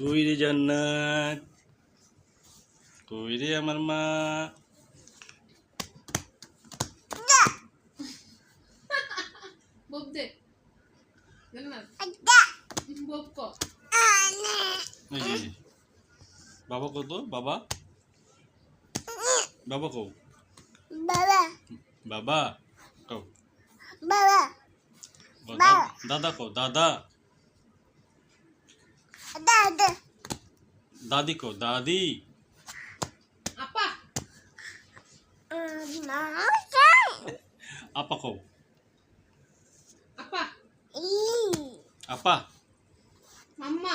কই রে জান্নাত, কই রে আমার মা। বব দে জান্নাত বব কো এই যে বাবা কো তো বাবা, বাবা কো বাবা বাবা কো, বাবা দাদা কো দাদা, দাদা দাদি কো দাদি, আপা মামা আপা কো আপা আপা, মাম্মা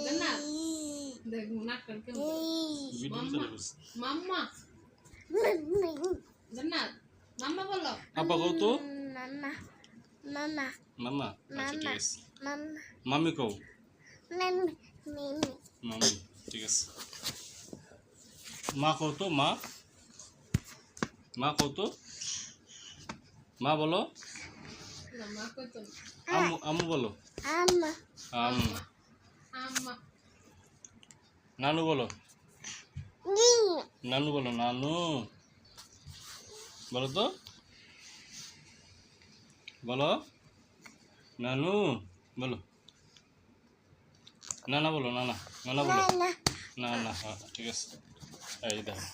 জান্নাত দেখ নাক করে কেমন ভিডিও চলে গেছে। মাম্মা জান্নাত মাম্মা বলো আপা কো তো মামা মামা মামা, আচ্ছা ঠিক আছে। মামা মামি কো মামি মিমি মামি, ঠিক আছে। মা কো তো মা, মা কো তো মা বলো, না মা কই তো আম্মু আম্মু বলো, আম্মা আম্মু। আম্মা নানু বলো, নি নানু বলো, নানু বলো তো, বলো নানু বলো, নানা বলো, নানা নানা বলো, নানা না না, হ্যাঁ ঠিক আছে। এই দেখো